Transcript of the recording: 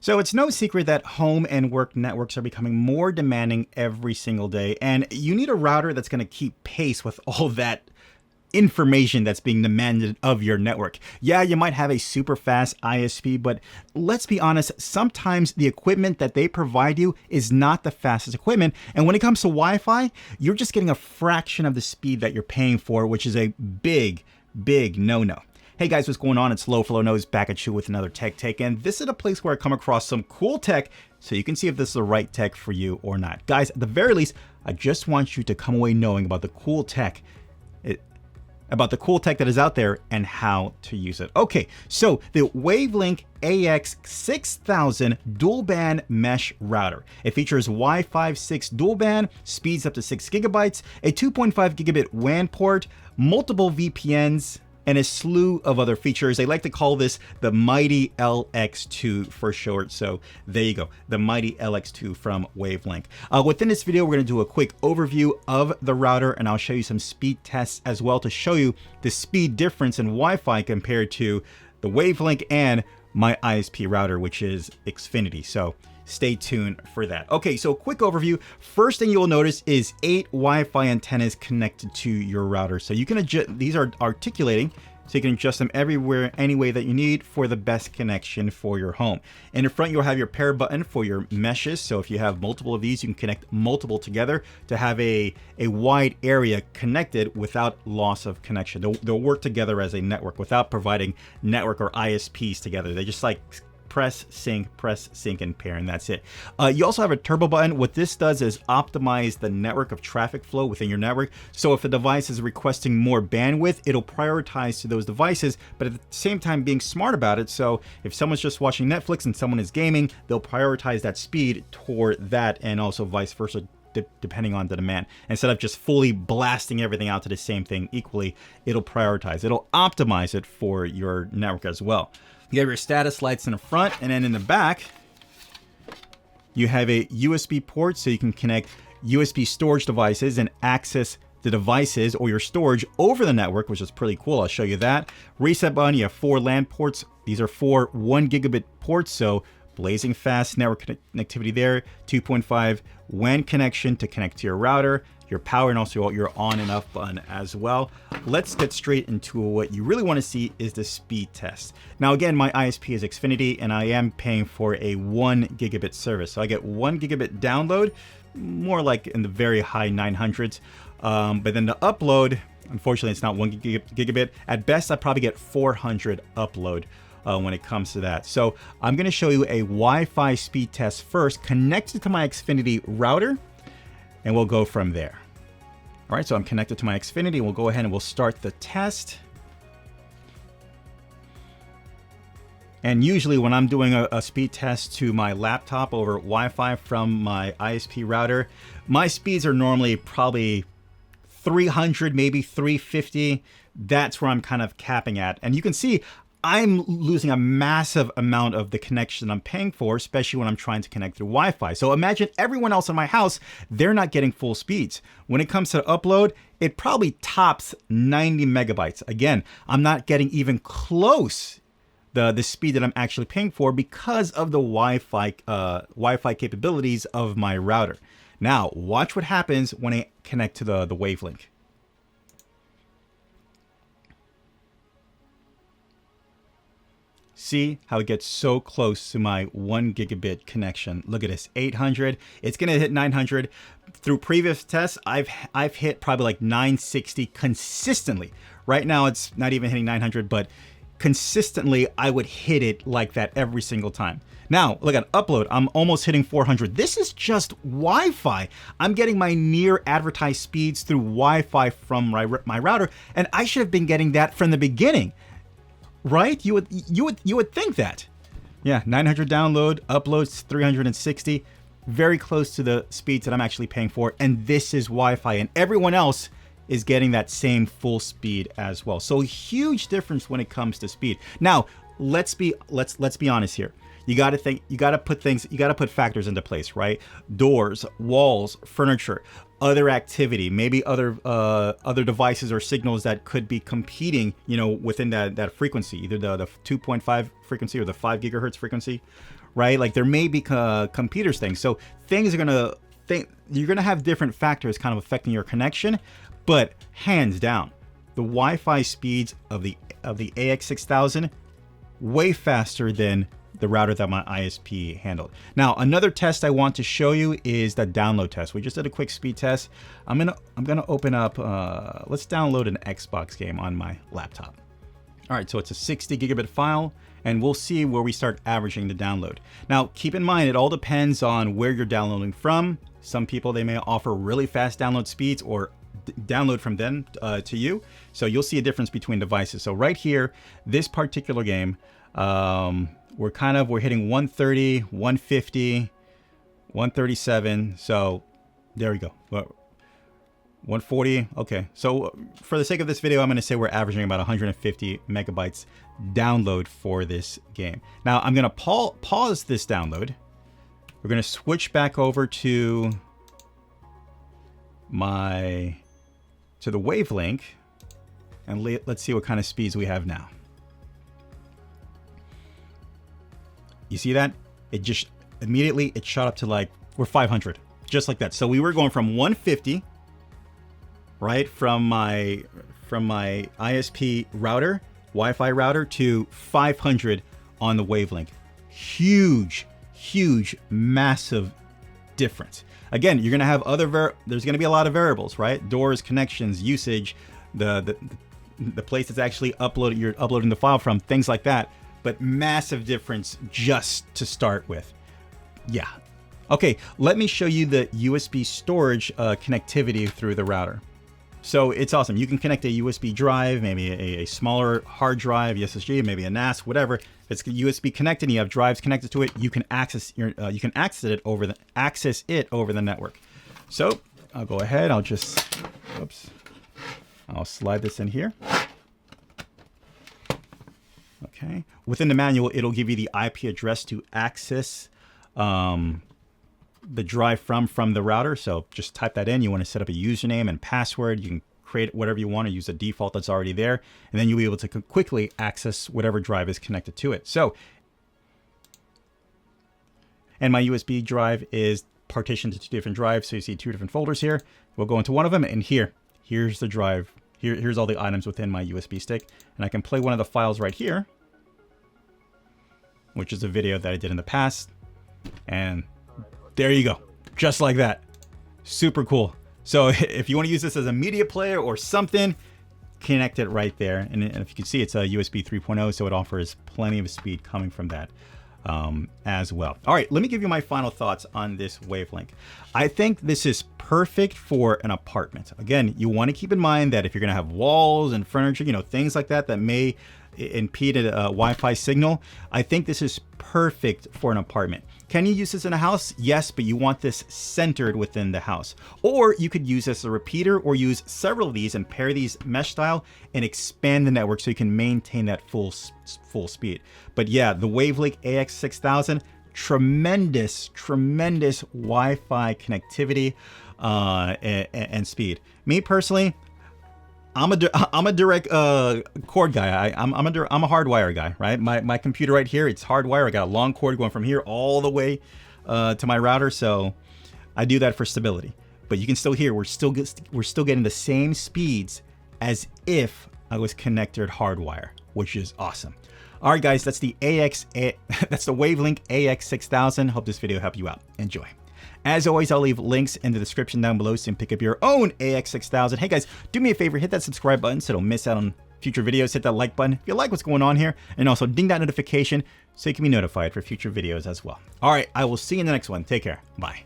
So it's no secret that home and work networks are becoming more demanding every single day, and you need a router that's going to keep pace with all that information that's being demanded of your network. Yeah, you might have a super fast ISP, but let's be honest, sometimes the equipment that they provide you is not the fastest equipment. And when it comes to Wi-Fi, you're just getting a fraction of the speed that you're paying for, which is a big no-no. Hey guys, what's going on? It's Low for Low Nose back at you with another tech take, and this is a place where I come across some cool tech so you can see if this is the right tech for you or not. Guys, at the very least, I just want you to come away knowing about the cool tech that is out there and how to use it. Okay, so the Wavlink AX6000 dual band mesh router. It features Wi-Fi 6 dual band, speeds up to 6 gigabytes, a 2.5 gigabit WAN port, multiple VPNs, and a slew of other features. They like to call this the Mighty LX2 for short. So there you go, the Mighty LX2 from Wavlink. Within this video, we're going to do a quick overview of the router, and I'll show you some speed tests as well to show you the speed difference in Wi-Fi compared to the Wavlink and my ISP router, which is Xfinity. So stay tuned for that. Okay, so quick overview. First thing you'll notice is 8 Wi-Fi antennas connected to your router. So you can adjust, these are articulating, so you can adjust them everywhere, any way that you need for the best connection for your home. In the front, you'll have your pair button for your meshes. So if you have multiple of these, you can connect multiple together to have a wide area connected without loss of connection. They'll work together as a network without providing network or ISPs together. They just like press, sync, and pair, and that's it. You also have a turbo button. What this does is optimize the network of traffic flow within your network. So if a device is requesting more bandwidth, it'll prioritize to those devices, but at the same time being smart about it. So if someone's just watching Netflix and someone is gaming, they'll prioritize that speed toward that, and also vice versa, depending on the demand. Instead of just fully blasting everything out to the same thing equally, it'll prioritize. It'll optimize it for your network as well. You have your status lights in the front, and then in the back, you have a USB port so you can connect USB storage devices and access the devices or your storage over the network, which is pretty cool. I'll show you that. Reset button, you have 4 LAN ports. These are 4 1 gigabit ports, so blazing fast network connectivity there. 2.5 WAN connection to connect to your router, your power, and also your on and off button as well. Let's get straight into what you really want to see is the speed test. Now again, my ISP is Xfinity, and I am paying for a 1 gigabit service. So I get 1 gigabit download, more like in the very high 900s. But then the upload, unfortunately, it's not 1 gigabit. At best, I probably get 400 upload when it comes to that. So I'm going to show you a Wi-Fi speed test first, connected to my Xfinity router, and we'll go from there. All right, so I'm connected to my Xfinity. We'll go ahead and we'll start the test. And usually when I'm doing a speed test to my laptop over Wi-Fi from my ISP router, my speeds are normally probably 300, maybe 350. That's where I'm kind of capping at. And you can see I'm losing a massive amount of the connection I'm paying for, especially when I'm trying to connect through Wi-Fi. So imagine everyone else in my house, they're not getting full speeds. When it comes to upload, it probably tops 90 megabytes. Again, I'm not getting even close the speed that I'm actually paying for because of the Wi-Fi capabilities of my router. Now, watch what happens when I connect to the Wavlink. See how it gets so close to my 1 gigabit connection. Look at this, 800. It's gonna hit 900. Through previous tests, I've hit probably like 960 consistently. Right now, it's not even hitting 900, but consistently, I would hit it like that every single time. Now, look at upload. I'm almost hitting 400. This is just Wi-Fi. I'm getting my near advertised speeds through Wi-Fi from my router, and I should have been getting that from the beginning. Right? You would think that. Yeah, 900 download, uploads 360, very close to the speeds that I'm actually paying for, and this is Wi-Fi, and everyone else is getting that same full speed as well. So huge difference when it comes to speed. Now, let's be honest here. You got to think, you got to put factors into place, right? Doors, walls, furniture, other activity, maybe other devices or signals that could be competing, within that frequency, either the 2.5 frequency or the 5 gigahertz frequency, right? Like there may be computers things. So things are gonna you're gonna have different factors kind of affecting your connection, but hands down, the Wi-Fi speeds of the AX6000 way faster than the router that my ISP handled. Now, another test I want to show you is the download test. We just did a quick speed test. I'm gonna open up. Let's download an Xbox game on my laptop. All right, so it's a 60 gigabit file, and we'll see where we start averaging the download. Now, keep in mind, it all depends on where you're downloading from. Some people, they may offer really fast download speeds or download from them to you. So you'll see a difference between devices. So right here, this particular game, we're hitting 130, 150, 137. So there we go. 140. Okay. So for the sake of this video, I'm going to say we're averaging about 150 megabytes download for this game. Now I'm going to pause this download. We're going to switch back over to the Wavlink, and let's see what kind of speeds we have now. You see that? It just immediately it shot up to like we're 500, just like that. So we were going from 150, right, from my ISP router, Wi-Fi router, to 500 on the Wavlink. Huge, massive difference. Again, you're gonna have there's gonna be a lot of variables, right? Doors, connections, usage, the place it's actually you're uploading the file from, things like that. But massive difference just to start with. Yeah. Okay, let me show you the USB storage connectivity through the router. So it's awesome. You can connect a USB drive, maybe a smaller hard drive, SSD, maybe a NAS, whatever. If it's USB connected and you have drives connected to it, you can access it over the network. So I'll go ahead. I'll slide this in here. Okay. Within the manual, it'll give you the IP address to access the drive from the router. So just type that in. You want to set up a username and password. You can create whatever you want to use a default that's already there. And then you'll be able to quickly access whatever drive is connected to it. So, and my USB drive is partitioned into 2 different drives. So you see 2 different folders here. We'll go into one of them, and here's the drive. Here's all the items within my USB stick. And I can play one of the files right here, which is a video that I did in the past. And there you go. Just like that. Super cool. So if you want to use this as a media player or something, connect it right there. And if you can see, it's a USB 3.0, so it offers plenty of speed coming from that as well. All right, let me give you my final thoughts on this Wavlink. I think this is perfect for an apartment. Again, you want to keep in mind that if you're going to have walls and furniture, things like that may impede a Wi-Fi signal, I think this is perfect for an apartment. Can you use this in a house? Yes, but you want this centered within the house. Or you could use this as a repeater, or use several of these and pair these mesh style and expand the network so you can maintain that full speed. But yeah, the Wavlink AX6000, tremendous Wi-Fi connectivity and speed. Me personally, I'm a direct cord guy. I'm a hardwire guy, right? My computer right here, it's hardwire. I got a long cord going from here all the way to my router, so I do that for stability. But you can still hear we're still getting the same speeds as if I was connected hardwire, which is awesome. All right, guys, that's the Wavlink AX6000. Hope this video helped you out. Enjoy. As always, I'll leave links in the description down below so you can pick up your own AX6000. Hey guys, do me a favor, hit that subscribe button so you don't miss out on future videos. Hit that like button if you like what's going on here, and also ding that notification so you can be notified for future videos as well. All right, I will see you in the next one. Take care. Bye.